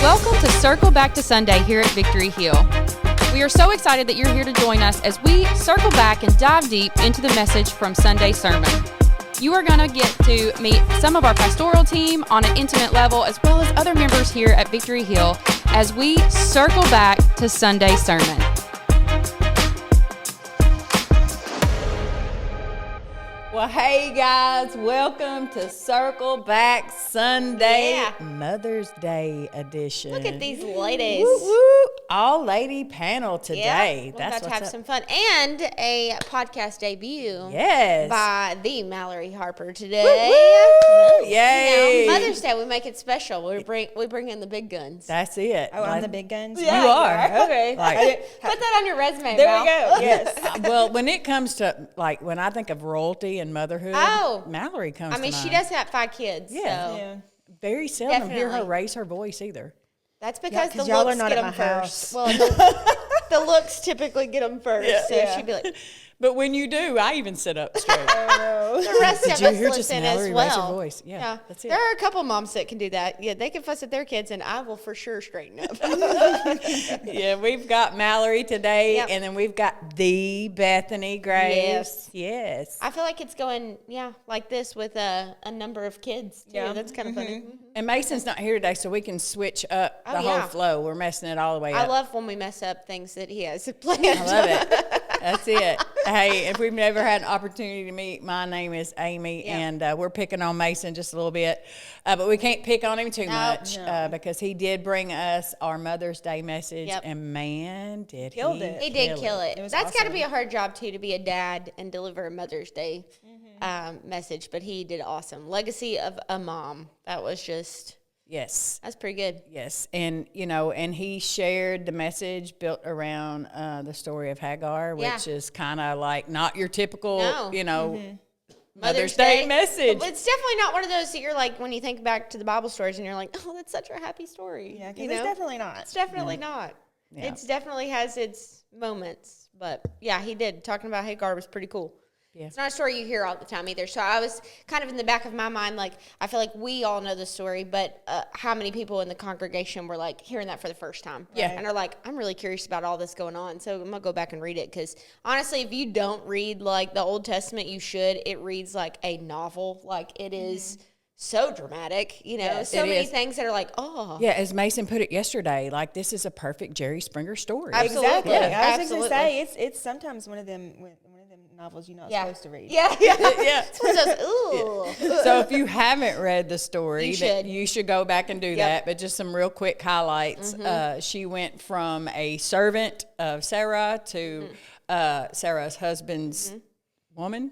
Welcome to Circle Back to Sunday here at Victory Hill. We are so excited that you're here to join us as we circle back and dive deep into the message from Sunday's sermon. You are going to get to meet some of our pastoral team on an intimate level, as well as other members here at Victory Hill as we circle back to Sunday's sermon. Well, hey guys, welcome to Circle Back Sunday, Mother's Day edition. Look at these ladies. Woo, woo. All lady panel today. Yeah, we're about to have some fun. And a podcast debut. Yes. By the Mallory Harper today. Woo, woo. Yay. You know, Mother's Day, we make it special. We bring in the big guns. That's it. Oh, I'm the big guns? Yeah, you are. Okay. Put that on your resume, There Mal. we go. Yes. Well, when it comes to, like, when I think of royalty and motherhood, Mallory comes to mind. She does have 5 kids. Yeah. So. Yeah. Very seldom hear her Definitely. raise her voice either. That's because the y'all looks are not get at them my first. house. Well, the looks typically get them first. So she'd be like, But when you do, I even sit up straight. the rest Did of you us hear just listen Mallory as raise her well. voice? Yeah, that's it. There are a couple moms that can do that. Yeah, they can fuss at their kids, and I will for sure straighten up. Yeah, we've got Mallory today, Yep. and then we've got the Bethany Graves. Yes. Yes. I feel like it's going, like this with a number of kids, too. Yeah. That's kind of funny. And Mason's not here today, so we can switch up the whole flow. We're messing it all the way up. I love when we mess up things that he has planned. I love it. That's it. Hey, if we've never had an opportunity to meet, my name is Amy, and we're picking on Mason just a little bit. But we can't pick on him too much because he did bring us our Mother's Day message, and man, did he Killed it. He did kill it. It was That's got to awesome. be a hard job, too, to be a dad and deliver a Mother's Day message. But he did awesome. Legacy of a mom. That was just... Yes. That's pretty good. Yes. And, and he shared the message built around the story of Hagar, which is kind of like not your typical, Mother's Day message. It's definitely not one of those that you're like, when you think back to the Bible stories and you're like, oh, that's such a happy story. Yeah, because it's definitely not. It's definitely not. Yeah. It's definitely has its moments. But, yeah, he did. Talking about Hagar was pretty cool. Yeah. It's not a story you hear all the time either. So I was kind of in the back of my mind, like, I feel like we all know the story, but how many people in the congregation were, like, hearing that for the first time? Yeah. And are like, I'm really curious about all this going on. So I'm going to go back and read it because, honestly, if you don't read, like, the Old Testament, you should. It reads like a novel. Like, it is so dramatic, Yes, so it many is. things that are like, oh. Yeah, as Mason put it yesterday, like this is a perfect Jerry Springer story. Absolutely. Exactly. I was just Absolutely. going to say, it's sometimes one of them novels you're not supposed to read. Yeah. Yeah. It's one of those, ooh. So if you haven't read the story, You you should go back and do Yep. that. But just some real quick highlights. She went from a servant of Sarah to Sarah's husband's woman.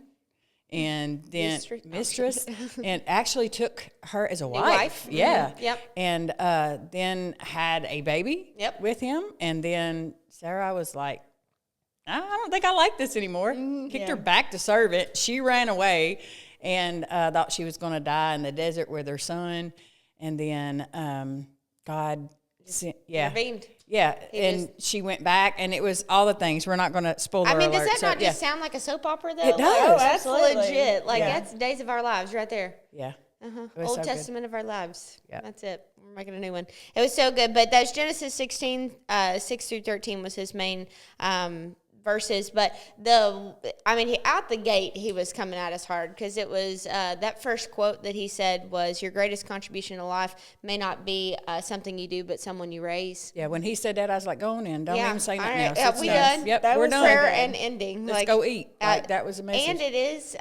And then mistress, and actually took her as a wife. Yeah. Mm-hmm. Yep. And then had a baby with him. And then Sarah was like, I don't think I like this anymore. Kicked her back to servant. She ran away and thought she was going to die in the desert with her son. And then God sent, Intervened. Yeah, and she went back, and it was all the things. We're not going to spoiler alert. Does that so, not just sound like a soap opera, though? It does. Like, Oh, that's absolutely. legit. Like, Yeah. that's Days of Our Lives right there. Yeah. Uh-huh. It was Old so good. Testament of our lives. Yep. That's it. We're making a new one. It was so good. But that's Genesis 16, 6 through 13 was his main verses. But out the gate, he was coming at us hard because it was that first quote that he said was, your greatest contribution to life may not be something you do, but someone you raise. Yeah, when he said that, I was like, go on in. Don't even say nothing All right. else. Yeah, It's we done. done? Yep, That we're was done. Prayer and ending. Let's go eat. That was a message. And it is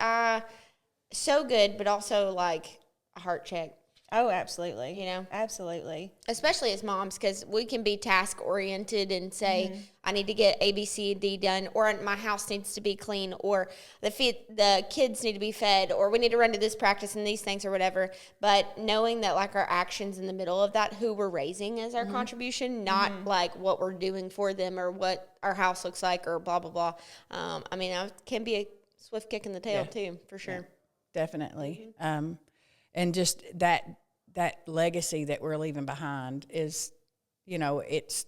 so good, but also like a heart check. Oh, absolutely. Absolutely. Absolutely. Especially as moms, because we can be task oriented and say, I need to get A, B, C, and D done, or my house needs to be clean, or the kids need to be fed, or we need to run to this practice and these things or whatever. But knowing that like our actions in the middle of that, who we're raising as our contribution, not like what we're doing for them or what our house looks like or blah, blah, blah. It can be a swift kick in the tail too, for sure. Yeah, definitely. And just that legacy that we're leaving behind is, it's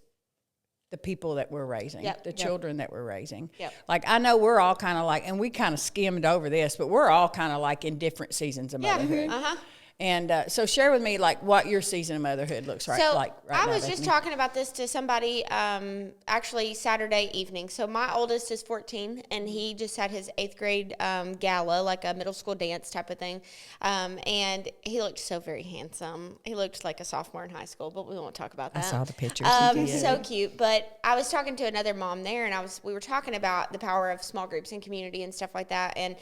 the people that we're raising, the children that we're raising. Yep. Like, I know we're all kind of like, and we kind of skimmed over this, but we're all kind of like in different seasons of motherhood. And so share with me, like, what your season of motherhood looks like. So right I now, was just talking about this to somebody actually Saturday evening. So my oldest is 14, and he just had his 8th grade gala, like a middle school dance type of thing. And he looked so very handsome. He looked like a sophomore in high school, but we won't talk about that. I saw the pictures. So cute. But I was talking to another mom there, and we were talking about the power of small groups and community and stuff like that. And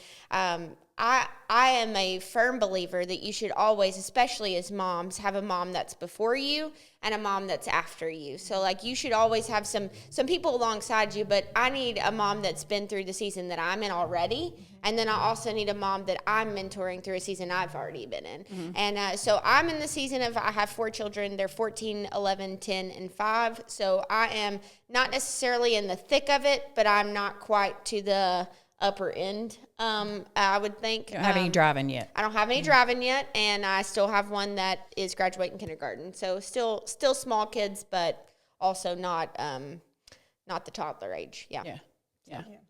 I am a firm believer that you should always, especially as moms, have a mom that's before you and a mom that's after you. So, like, you should always have some people alongside you, but I need a mom that's been through the season that I'm in already, and then I also need a mom that I'm mentoring through a season I've already been in. And so I'm in the season of, I have 4 children. They're 14, 11, 10, and 5. So I am not necessarily in the thick of it, but I'm not quite to the upper end, I would think. You don't have any driving yet. I don't have any driving yet, and I still have one that is graduating kindergarten. So still small kids, but also not the toddler age. Yeah.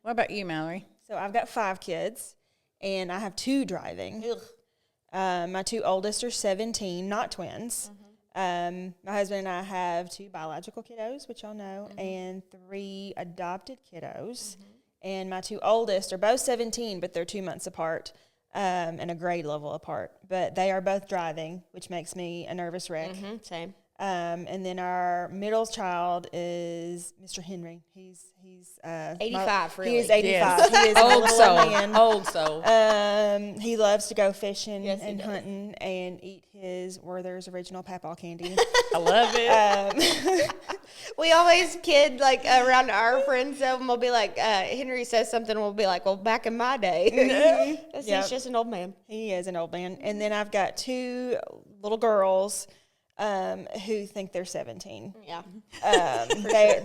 What about you, Mallory? So I've got 5 kids, and I have 2 driving. My 2 oldest are 17, not twins. My husband and I have 2 biological kiddos, which y'all know, and 3 adopted kiddos. And my 2 oldest are both 17, but they're 2 months apart and a grade level apart. But they are both driving, which makes me a nervous wreck. Same. And then our middle child is Mr. Henry. He's 85, really. He is 85. Yes. He is Old soul. man. Old soul. He loves to go fishing Yes, he and does. hunting and eat his Werther's original Papaw candy. I love it. We always kid, like, around our friends, so we'll be like, Henry says something, and we'll be like, well, back in my day. He's just an old man. He is an old man. And then I've got 2 little girls who think they're 17. Yeah.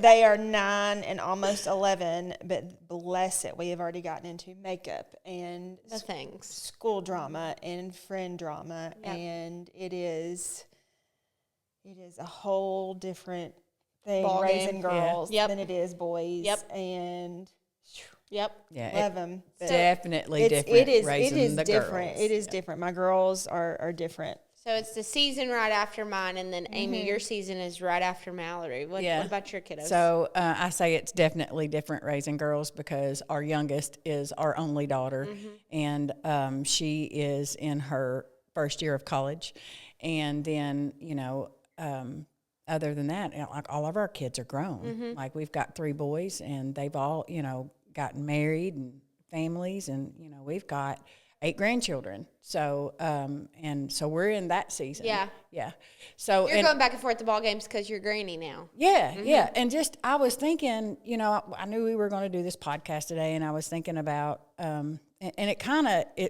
They are 9 and almost 11, but bless it, we have already gotten into makeup and The things. school drama and friend drama, Yep. and it is a whole different thing Ball raising game. girls Yep. than it is boys. Yep. And Yep. Yeah, love them. definitely different. Raising the different. girls. It is different. My girls are different. So it's the season right after mine, and then Amy, your season is right after Mallory. What about your kiddos? So I say it's definitely different raising girls because our youngest is our only daughter, and she is in her first year of college. And then, other than that, like, all of our kids are grown. Like, we've got 3 boys, and they've all, gotten married and families, and, we've got 8 grandchildren. So, and so we're in that season. Yeah. Yeah. So You're going back and forth to ball games because you're granny now. yeah, yeah. And just, I was thinking, I knew we were going to do this podcast today, and I was thinking about, and it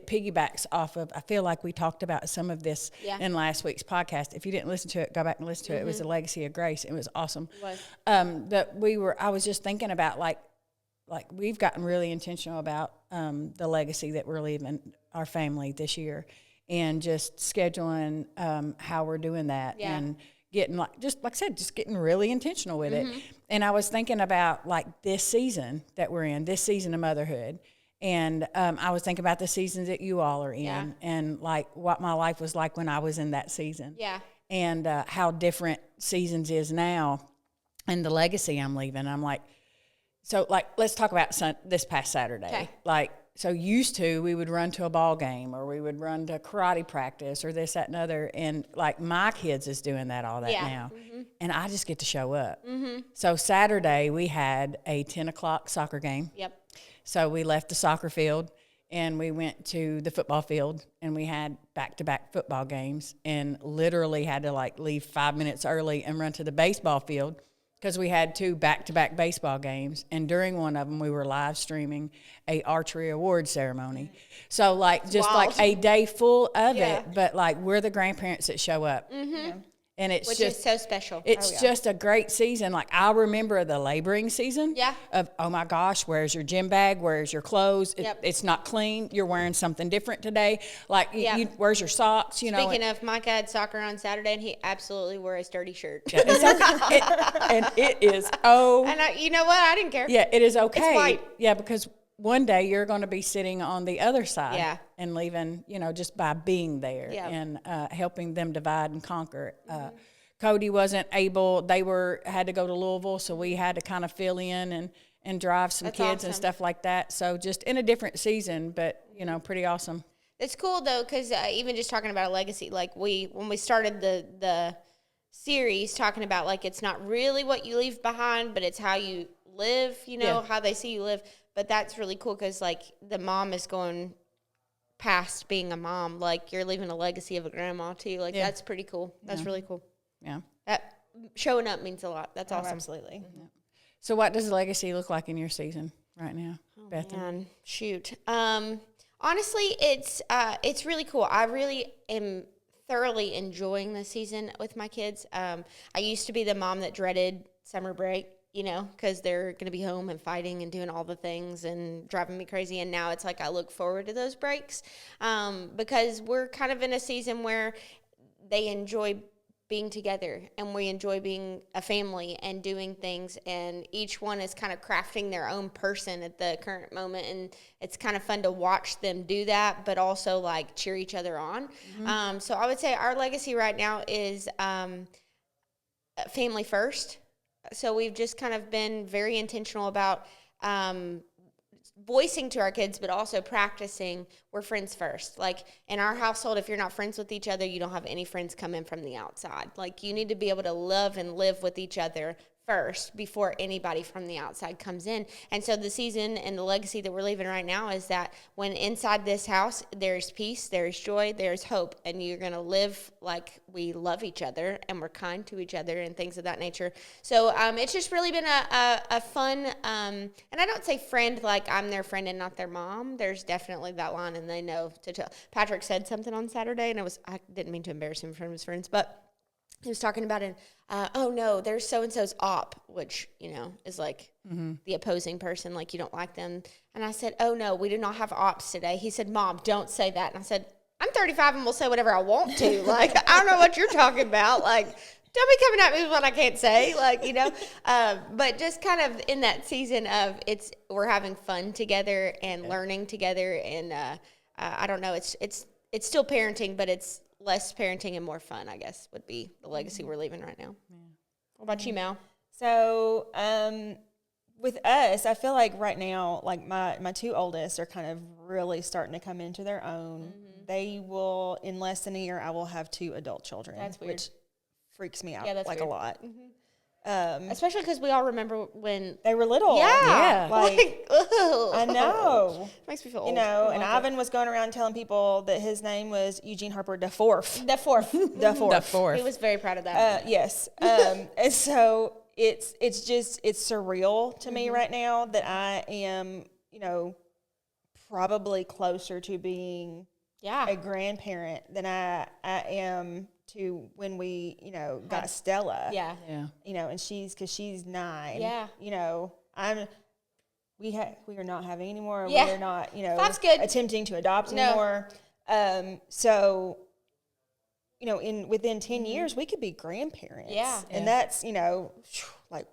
piggybacks off of, I feel like we talked about some of this in last week's podcast. If you didn't listen to it, go back and listen to it. It was the Legacy of Grace. It was awesome. It was. I was just thinking about, like we've gotten really intentional about the legacy that we're leaving our family this year, and just scheduling how we're doing that, and getting, just getting really intentional with it. And I was thinking about, like, this season that we're in, this season of motherhood. And I was thinking about the seasons that you all are in, and, like, what my life was like when I was in that season. Yeah. And how different seasons is now, and the legacy I'm leaving. I'm like, so, like, let's talk about this past Saturday. Okay. Like, so used to, we would run to a ball game, or we would run to karate practice, or this, that, and other. And, like, my kids is doing all that now. And I just get to show up. So Saturday, we had a 10 o'clock soccer game. Yep. So we left the soccer field, and we went to the football field, and we had back-to-back football games, and literally had to, like, leave 5 minutes early and run to the baseball field, because we had 2 back-to-back baseball games, and during one of them, we were live streaming a archery award ceremony. So, like, just Wild. like a day full of it, but, like, we're the grandparents that show up. And it's Which just is so special. It's just a great season. Like, I remember the laboring season. Yeah. Of, oh my gosh, where's your gym bag? Where's your clothes? Yep. It's not clean. You're wearing something different today. Like, where's your socks? Speaking of, Micah had soccer on Saturday, and he absolutely wore his dirty shirt. Yeah, it's okay. And it is And you know what? I didn't care. Yeah, it is okay. It's white. Yeah, because one day you're going to be sitting on the other side. Yeah. and leaving, just by being there Yeah. and helping them divide and conquer. Cody wasn't able, had to go to Louisville, so we had to kind of fill in and drive some That's kids and awesome. stuff like that. So just in a different season, but, pretty awesome. It's cool though, because even just talking about a legacy, like when we started the series, talking about like it's not really what you leave behind, but it's how you live. How they see you live. But that's really cool because like the mom is going past being a mom. Like you're leaving a legacy of a grandma too. Like that's pretty cool. That's really cool. Yeah. That showing up means a lot. That's awesome. Absolutely. So what does legacy look like in your season right now, Bethany? Man, shoot. Honestly, it's really cool. I really am thoroughly enjoying the season with my kids. I used to be the mom that dreaded summer break, because they're going to be home and fighting and doing all the things and driving me crazy. And now it's like I look forward to those breaks because we're kind of in a season where they enjoy being together and we enjoy being a family and doing things, and each one is kind of crafting their own person at the current moment, and it's kind of fun to watch them do that but also like cheer each other on. So I would say our legacy right now is family first. So we've just kind of been very intentional about voicing to our kids, but also practicing we're friends first. Like in our household, if you're not friends with each other, you don't have any friends come in from the outside. Like you need to be able to love and live with each other first before anybody from the outside comes in. And so the season and the legacy that we're leaving right now is that when inside this house, there's peace, there's joy, there's hope, and you're going to live like we love each other and we're kind to each other and things of that nature. So it's just really been a fun, and I don't say friend like I'm their friend and not their mom. There's definitely that line, and they know to tell. Patrick said something on Saturday, and I didn't mean to embarrass him in front of his friends, but he was talking about it. Oh no, there's so-and-so's op, which, is like the opposing person, like you don't like them. And I said, oh no, we do not have ops today. He said, Mom, don't say that. And I said, I'm 35 and will say whatever I want to. Like, I don't know what you're talking about. Like, don't be coming at me with what I can't say. Like, but just kind of in that season of we're having fun together and learning together. And I don't know, it's still parenting, but it's less parenting and more fun, I guess, would be the legacy we're leaving right now. Yeah. What about you, Mal? So with us, I feel like right now, like my two oldest are kind of really starting to come into their own. They will, in less than a year, I will have 2 adult children. That's weird. Which freaks me out that's like weird. a lot. Especially because we all remember when they were little. Yeah. Like, ugh. I know. Makes me feel old. And Ivan was going around telling people that his name was Eugene Harper the Fourth. The fourth. The Fourth. He was very proud of that. Yes. And so it's surreal to me right now that I am, probably closer to being a grandparent than I am to when we, got Stella. Yeah. Yeah. And she's 9. Yeah. We are not having any more. Yeah. We are not, That's good. attempting to adopt anymore. So, within 10 years, we could be grandparents. Yeah. And that's, like.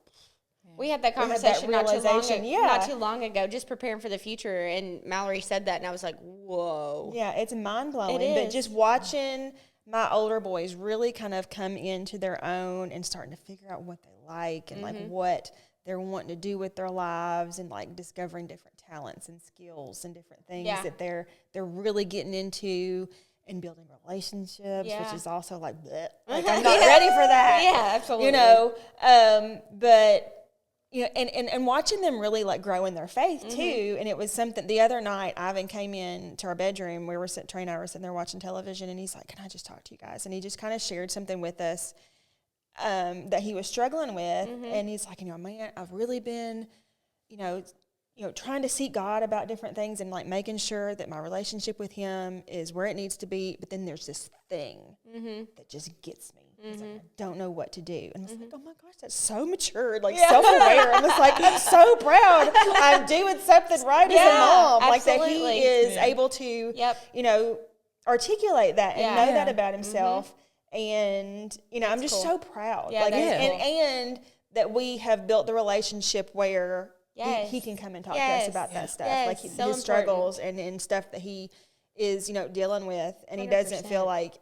We had that conversation not too long ago, just preparing for the future. And Mallory said that, and I was like, whoa. Yeah, it's mind-blowing. It is. But just watching my older boys really kind of come into their own and starting to figure out what they like and, like, what they're wanting to do with their lives and, like, discovering different talents and skills and different things that they're really getting into and building relationships, which is also like, bleh. Like, I'm not ready for that. Yeah, absolutely. But... and watching them really like grow in their faith too. And it was something the other night, Ivan came in to our bedroom. Trey and I were sitting there watching television, and he's like, "Can I just talk to you guys?" And he just kind of shared something with us that he was struggling with. And he's like, man, I've really been, trying to seek God about different things and like making sure that my relationship with him is where it needs to be. But then there's this thing that just gets me. He's like, I don't know what to do. And I was like, oh my gosh, that's so mature, like self-aware. I was like, I'm so proud I'm doing something right as a mom. Absolutely. Like that he is able to, articulate that and know that about himself. And, I'm just so proud. Yeah, and that we have built the relationship where he can come and talk to us about that stuff. Like his struggles and stuff that he is, dealing with, and he doesn't feel like,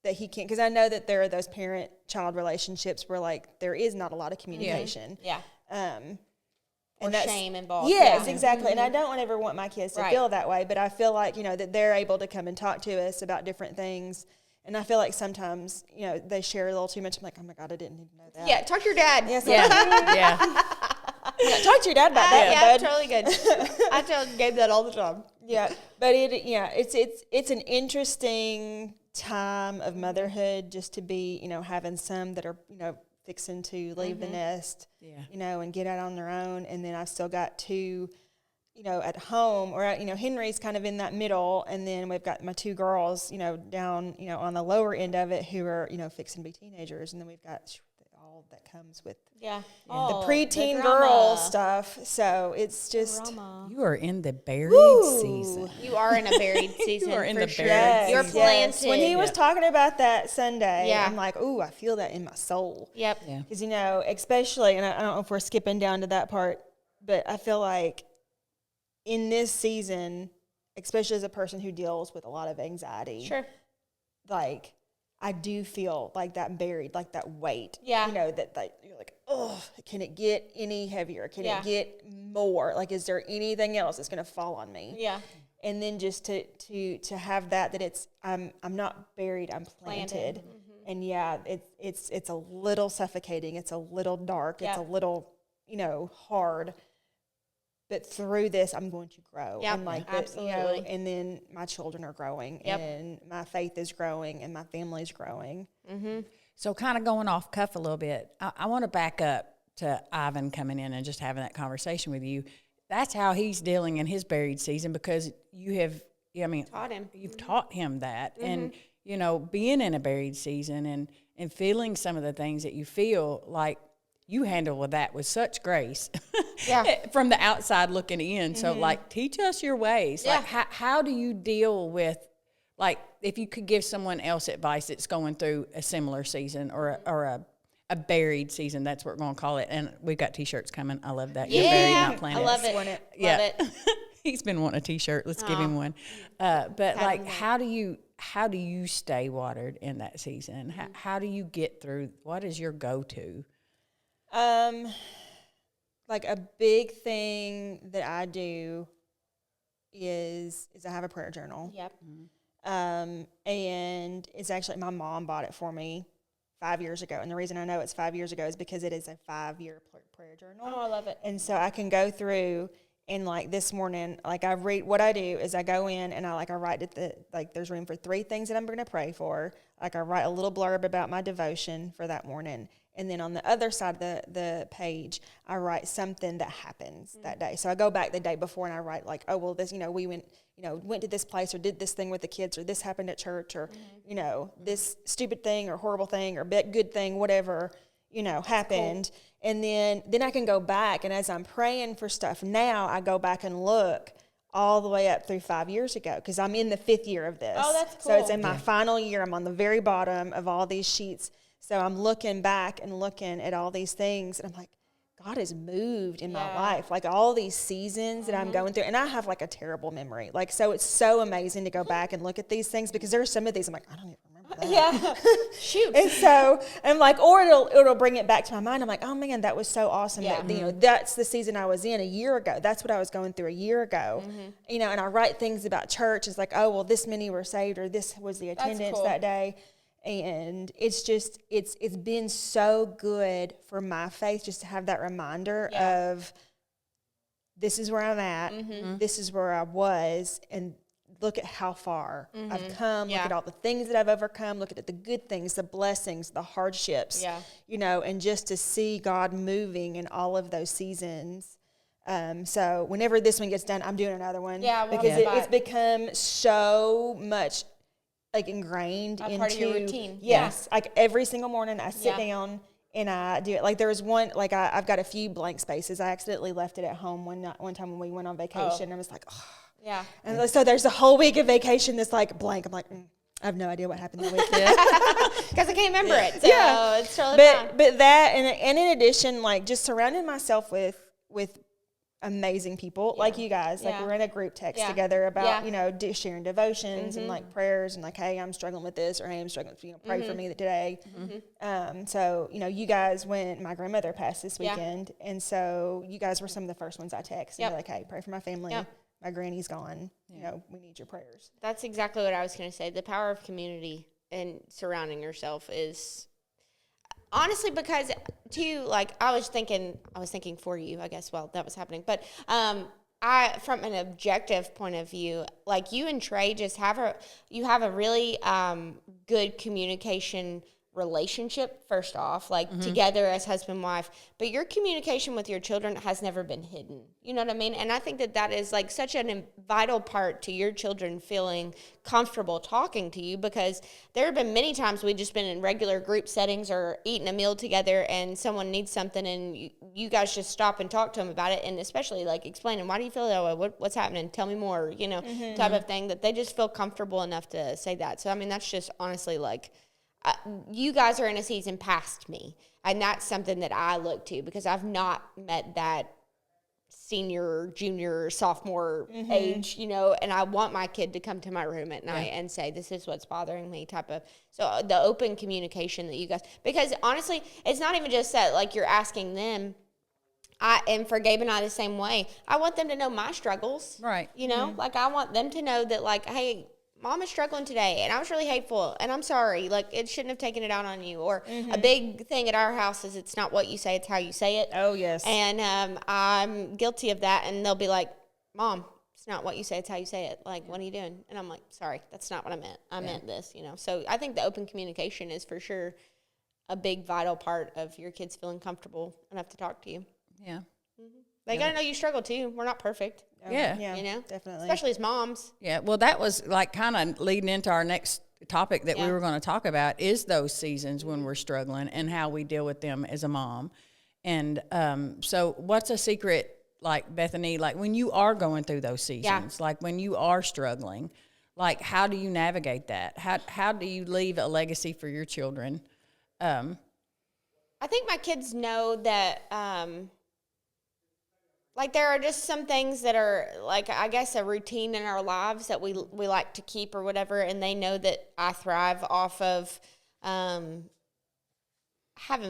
that he can't, because I know that there are those parent-child relationships where, like, there is not a lot of communication. Yeah. Or shame involved. Yes, exactly. And I don't ever want my kids to Right. feel that way, but I feel like, that they're able to come and talk to us about different things. And I feel like sometimes, they share a little too much. I'm like, oh my God, I didn't even know that. Yeah, talk to your dad. Yes, Yeah. talk to your dad about that, bud. Totally good. I tell Gabe that all the time. Yeah, but it's an interesting time of motherhood, just to be, having some that are, fixing to leave the nest, and get out on their own. And then I've still got two, at home, or, Henry's kind of in that middle. And then we've got my two girls, down, on the lower end of it, who are, fixing to be teenagers. And then we've got all that comes with the preteen girl stuff. So it's just, You are in the buried season. you are in a buried season. You are in for the sure. buried You're season. planted. When he was talking about that Sunday, Yeah. I'm like, ooh, I feel that in my soul. Yep. Yeah. Because, especially, and I don't know if we're skipping down to that part, but I feel like in this season, especially as a person who deals with a lot of anxiety, Sure. like, I do feel like that buried, like that weight. Yeah. That like, you're like, oh, can it get any heavier? Can Yeah. it get more? Like, is there anything else that's going to fall on me? Yeah. And then just to have that it's I'm not buried, I'm planted. And it's a little suffocating, it's a little dark, it's a little hard, but through this I'm going to grow. Yeah, And like absolutely. and then my children are growing, Yep. and my faith is growing, and my family's growing. So kind of going off cuff a little bit, I want to back up to Ivan coming in and just having that conversation with you. That's how he's dealing in his buried season, because you have, Taught him. You've taught him that. And, being in a buried season and feeling some of the things that you feel, like you handle that with such grace. Yeah. From the outside looking in. So, like, teach us your ways. Yeah. Like, how do you deal with, like, if you could give someone else advice that's going through a similar season or a buried season, that's what we're going to call it. And we've got T-shirts coming. I love that. You're buried, not planted. I love it. Love it. He's been wanting a T-shirt. Let's give him one. But like, how do you stay watered in that season? How do you get through? What is your go-to? Like a big thing that I do is I have a prayer journal. Yep. And it's actually, my mom bought it for me 5 years ago. And the reason I know it's 5 years ago is because it is a 5-year prayer journal. Oh, I love it. And so I can go through, and like this morning, like I read, what I do is I go in and I write it, there's room for 3 things that I'm going to pray for. Like I write a little blurb about my devotion for that morning. And then on the other side of the page, I write something that happens that day. So I go back the day before and I write like, oh, well, this, we went to this place, or did this thing with the kids, or this happened at church, or, this stupid thing or horrible thing or good thing, whatever, happened. Cool. And then I can go back, and as I'm praying for stuff now, I go back and look all the way up through 5 years ago, because I'm in the 5th year of this. Oh, that's cool. So it's in my final year. I'm on the very bottom of all these sheets. So I'm looking back and looking at all these things, and I'm like, God has moved in my life. Like all these seasons that I'm going through, and I have like a terrible memory. Like, so it's so amazing to go back and look at these things, because there are some of these I'm like, I don't even remember that. Yeah. Shoot. And so I'm like, or it'll bring it back to my mind. I'm like, oh man, that was so awesome. Yeah. That, that's the season I was in a year ago. That's what I was going through a year ago. And I write things about church. It's like, oh, well, this many were saved, or this was the attendance cool. that day. And it's just, it's been so good for my faith just to have that reminder of, this is where I'm at, this is where I was, and look at how far I've come, look at all the things that I've overcome, look at the good things, the blessings, the hardships, and just to see God moving in all of those seasons. So whenever this one gets done, I'm doing another one, because it's become so much like ingrained into part of your routine. Yes, like every single morning I sit down and I do it. Like there was one, like I've got a few blank spaces. I accidentally left it at home one time when we went on vacation. And I was like, oh. Yeah. And so there's a whole week of vacation that's like blank. I'm like, I have no idea what happened that week. Because I can't remember it. So it's totally fine. But that, and in addition, like just surrounding myself with amazing people like you guys. Like we're in a group text together about, you know, sharing devotions and like prayers and like, hey, I'm struggling with this, or hey, I'm struggling with, you know, pray for me today. So, you know, you guys my grandmother passed this weekend. And so you guys were some of the first ones I texted. And like, hey, pray for my family. My granny's gone. You know, we need your prayers. That's exactly what I was going to say. The power of community and surrounding yourself is honestly, because too, like I was thinking for you, I guess, while that was happening, but from an objective point of view, like you and Trey just have a really good communication relationship, first off, like together as husband and wife, but your communication with your children has never been hidden. You know what I mean? And I think that is like such a vital part to your children feeling comfortable talking to you, because there have been many times we've just been in regular group settings or eating a meal together and someone needs something and you guys just stop and talk to them about it, and especially like explaining, why do you feel that way? What's happening? Tell me more, you know, type of thing, that they just feel comfortable enough to say that. So, I mean, that's just honestly like, you guys are in a season past me, and that's something that I look to, because I've not met that senior, junior, sophomore age, you know, and I want my kid to come to my room at night and say, this is what's bothering me, type of. So the open communication that you guys, because honestly, it's not even just that like you're asking them. And for Gabe and I the same way, I want them to know my struggles, right? You know, like I want them to know that like, hey, Mom is struggling today, and I was really hateful, and I'm sorry. Like, it shouldn't have taken it out on you. Or a big thing at our house is it's not what you say, it's how you say it. Oh, yes. And I'm guilty of that, and they'll be like, Mom, it's not what you say, it's how you say it. Like, what are you doing? And I'm like, sorry, that's not what I meant. I meant this, you know. So I think the open communication is for sure a big, vital part of your kids feeling comfortable enough to talk to you. Yeah. They got to know you struggle, too. We're not perfect. Yeah. You know? Definitely. Especially as moms. Yeah, well, that was like kind of leading into our next topic that we were going to talk about, is those seasons when we're struggling and how we deal with them as a mom. And so what's a secret, like Bethany, like when you are going through those seasons, like when you are struggling, like how do you navigate that? How do you leave a legacy for your children? I think my kids know that like there are just some things that are like, I guess, a routine in our lives that we like to keep or whatever, and they know that I thrive off of having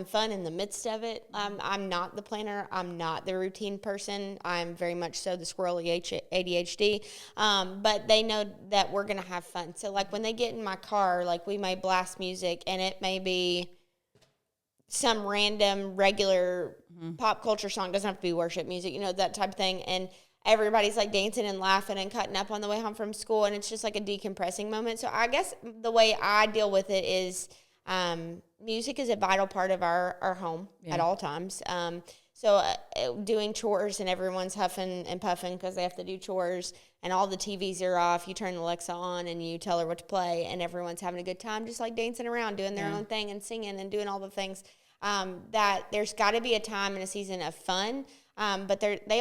fun in the midst of it. I'm not the planner. I'm not the routine person. I'm very much so the squirrely ADHD. But they know that we're going to have fun. So like when they get in my car, like we may blast music, and it may be some random regular pop culture song. Doesn't have to be worship music, you know, that type of thing. And everybody's like dancing and laughing and cutting up on the way home from school, and it's just like a decompressing moment. So I guess the way I deal with it is music is a vital part of our home at all times. So doing chores and everyone's huffing and puffing because they have to do chores, and all the TVs are off. You turn Alexa on and you tell her what to play, and everyone's having a good time, just like dancing around, doing their own thing and singing and doing all the things. That there's got to be a time and a season of fun. But they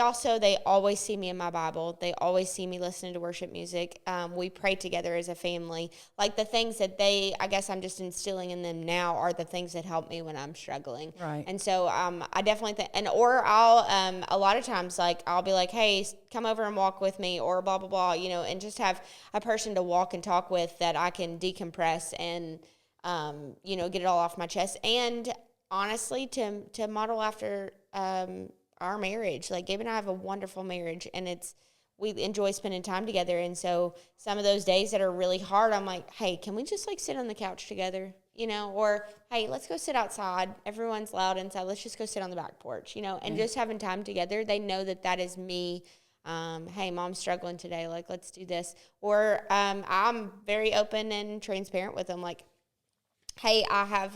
always see me in my Bible. They always see me listening to worship music. We pray together as a family. Like the things that I guess I'm just instilling in them now are the things that help me when I'm struggling. Right. And so I definitely think, or I'll, a lot of times, like I'll be like, hey, come over and walk with me, or blah, blah, blah, you know, and just have a person to walk and talk with that I can decompress and, you know, get it all off my chest. And honestly, to model after, our marriage. Like Gabe and I have a wonderful marriage, and we enjoy spending time together. And so some of those days that are really hard, I'm like, hey, can we just like sit on the couch together, you know, or hey, let's go sit outside. Everyone's loud inside. Let's just go sit on the back porch, you know, and just having time together. They know that is me. Hey, Mom's struggling today. Like, let's do this. Or I'm very open and transparent with them. Like, hey, I have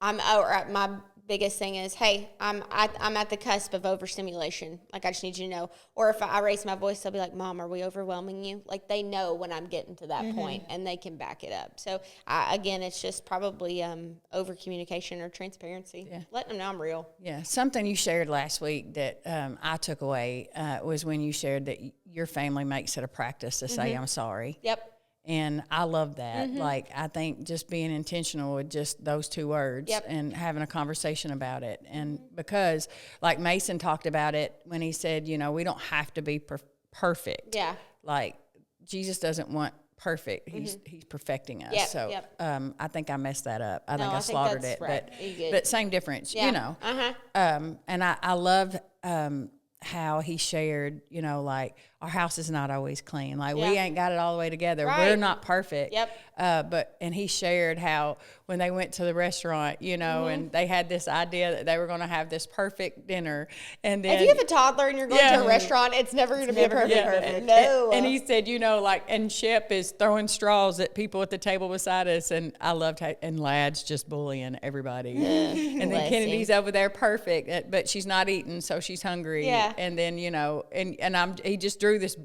my biggest thing is, hey, I'm at the cusp of overstimulation. Like, I just need you to know. Or if I raise my voice, they'll be like, Mom, are we overwhelming you? Like, they know when I'm getting to that point, and they can back it up. So, again, it's just probably over communication or transparency. Yeah. Letting them know I'm real. Yeah. Something you shared last week that I took away was when you shared that your family makes it a practice to say, I'm sorry. Yep. And I love that. Like, I think just being intentional with just those 2 words and having a conversation about it. And because, like Mason talked about it when he said, you know, we don't have to be perfect. Yeah. Like, Jesus doesn't want perfect. He's perfecting us. So I think I messed that up. I think I slaughtered it. Right. But same difference, you know. And I love how he shared, you know, like, our house is not always clean. Like, we ain't got it all the way together. Right. We're not perfect. And he shared how when they went to the restaurant, you know, and they had this idea that they were going to have this perfect dinner. And then, if you have a toddler and you're going to a restaurant, it's never going to be perfect. No. And he said, you know, like, and Shep is throwing straws at people at the table beside us. And I loved how, and Lad's just bullying everybody. And then Kennedy's over there perfect, but she's not eating, so she's hungry. And then, you know, he just drew this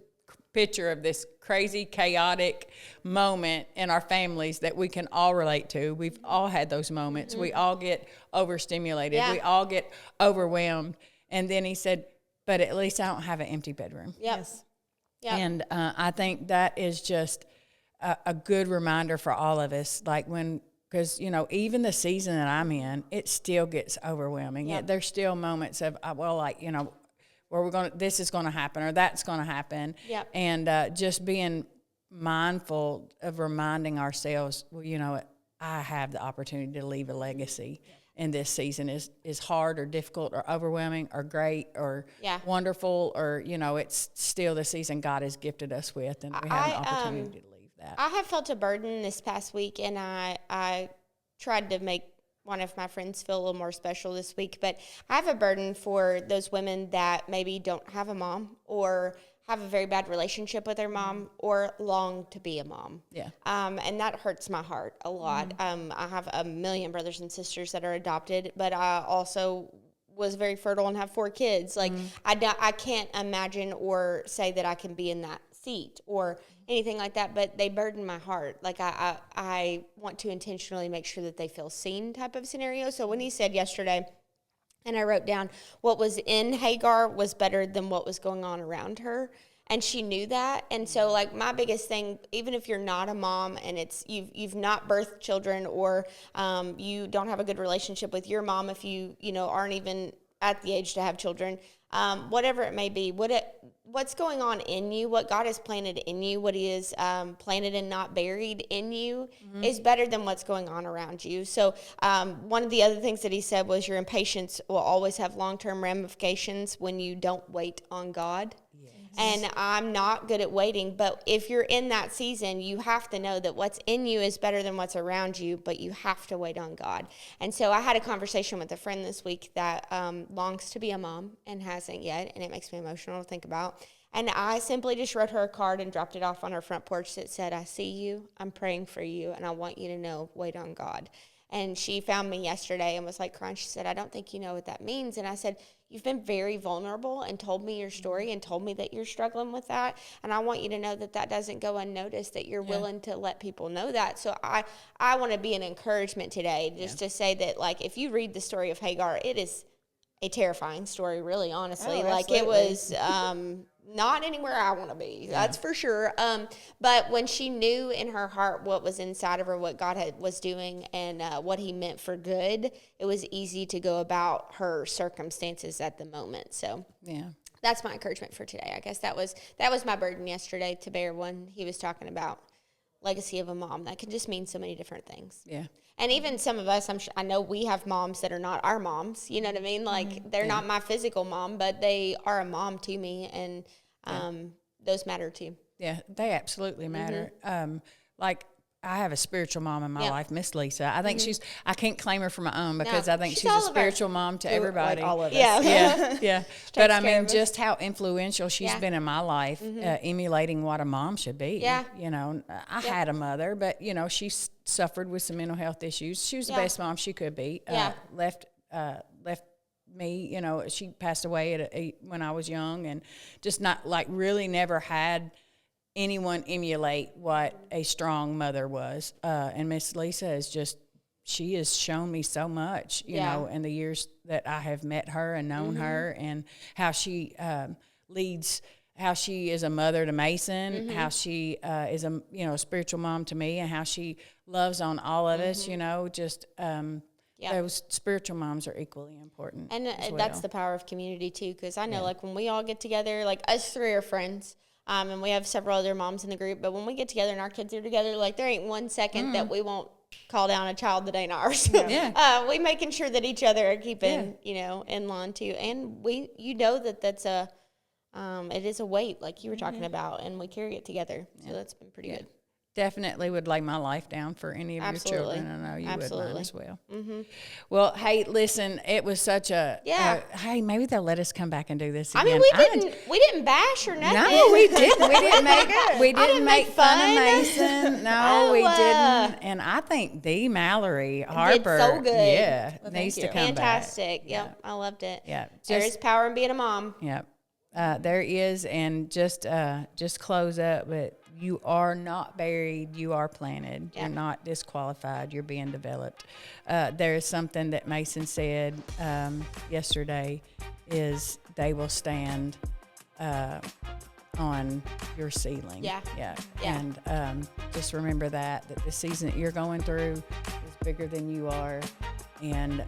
picture of this crazy, chaotic moment in our families that we can all relate to. We've all had those moments. We all get overstimulated. We all get overwhelmed. And then he said, but at least I don't have an empty bedroom. Yes. And I think that is just a good reminder for all of us. Like, because, you know, even the season that I'm in, it still gets overwhelming. There's still moments of, well, like, you know, where this is going to happen or that's going to happen. And just being mindful of reminding ourselves, well, you know, I have the opportunity to leave a legacy. And this season is hard or difficult or overwhelming or great or wonderful, or, you know, it's still the season God has gifted us with, and we have an opportunity to leave that. I have felt a burden this past week, and I tried to make one of my friends feel a little more special this week, but I have a burden for those women that maybe don't have a mom or have a very bad relationship with their mom or long to be a mom. And that hurts my heart a lot. I have a million brothers and sisters that are adopted, but I also was very fertile and have 4 kids. Like, I can't imagine or say that I can be in that seat or anything like that, but they burden my heart. Like, I want to intentionally make sure that they feel seen type of scenario. So when he said yesterday, and I wrote down, what was in Hagar was better than what was going on around her. And she knew that. And so, like, my biggest thing, even if you're not a mom and it's you've not birthed children, or you don't have a good relationship with your mom, if you know aren't even at the age to have children, whatever it may be, what's going on in you, what God has planted in you, what He is planted and not buried in you is better than what's going on around you. So one of the other things that he said was your impatience will always have long-term ramifications when you don't wait on God. And I'm not good at waiting, but if you're in that season, you have to know that what's in you is better than what's around you, but you have to wait on God. And so I had a conversation with a friend this week that longs to be a mom and hasn't yet, and it makes me emotional to think about. And I simply just wrote her a card and dropped it off on her front porch that said, I see you, I'm praying for you, and I want you to know, wait on God. And she found me yesterday and was like crying. She said, I don't think you know what that means. And I said, you've been very vulnerable and told me your story and told me that you're struggling with that. And I want you to know that that doesn't go unnoticed, that you're willing to let people know that. So I want to be an encouragement today just to say that, like, if you read the story of Hagar, it is a terrifying story, really, honestly. Like, it was not anywhere I want to be, that's for sure. But when she knew in her heart what was inside of her, what God was doing, and what He meant for good, it was easy to go about her circumstances at the moment. So that's my encouragement for today. I guess that was my burden yesterday to bear when he was talking about legacy of a mom. That can just mean so many different things. And even some of us, I know we have moms that are not our moms. You know what I mean? Like, they're not my physical mom, but they are a mom to me, and those matter too. Yeah, they absolutely matter. Like, I have a spiritual mom in my life, Miss Lisa. I think I can't claim her for my own because I think she's a spiritual mom to everybody. Like all of us. Yeah. But I mean, just how influential she's been in my life, emulating what a mom should be. You know, I had a mother, but, you know, she suffered with some mental health issues. She was the best mom she could be. Left me, you know, she passed away when I was young, and just not, like, really never had anyone emulate what a strong mother was. And Miss Lisa she has shown me so much, you know, in the years that I have met her and known her, and how she leads how she is a mother to Mason, how she is a spiritual mom to me, and how she loves on all of us. Just those spiritual moms are equally important. And as well. that's the power of community too, because I know like when we all get together, like us three are friends. And we have several other moms in the group, but when we get together and our kids are together, like there ain't 1 second that we won't call down a child that ain't ours. We making sure that each other are keeping, in line too. And that's it is a weight like you were talking about, and we carry it together. So that's been pretty good. Definitely would lay my life down for any of Absolutely. your children. I know you would mine as well. Mm-hmm. Well, hey, listen, it was such a hey, maybe they'll let us come back and do this again. I mean, we didn't bash or nothing. No, we didn't. We didn't make fun of Mason. No, we didn't. And I think Mallory Harper, did so good. Yeah, needs to come Fantastic. back. Yep, I loved it. Yeah, there is power in being a mom. Yep. There is, and just close up, but you are not buried, you are planted. You're not disqualified, you're being developed. There is something that Mason said yesterday is they will stand on your ceiling. Yeah. And just remember that the season that you're going through is bigger than you are, and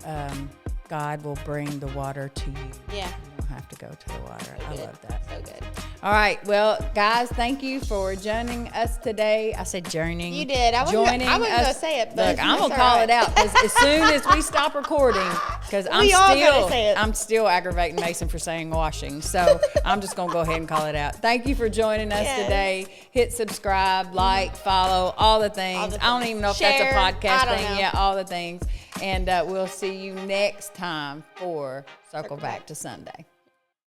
God will bring the water to you. Yeah. You don't have to go to the water. I love that. So good. All right. Well, guys, thank you for joining us today. I said joining. You did. I wasn't going to say it, but look, I'm going to call it out because as soon as we stop recording, because I'm still aggravating Mason for saying washing. So I'm just going to go ahead and call it out. Thank you for joining us today. Hit subscribe, like, follow, all the things. I don't even know if that's a podcast thing. Yeah, all the things. And we'll see you next time for Circle Back to Sunday.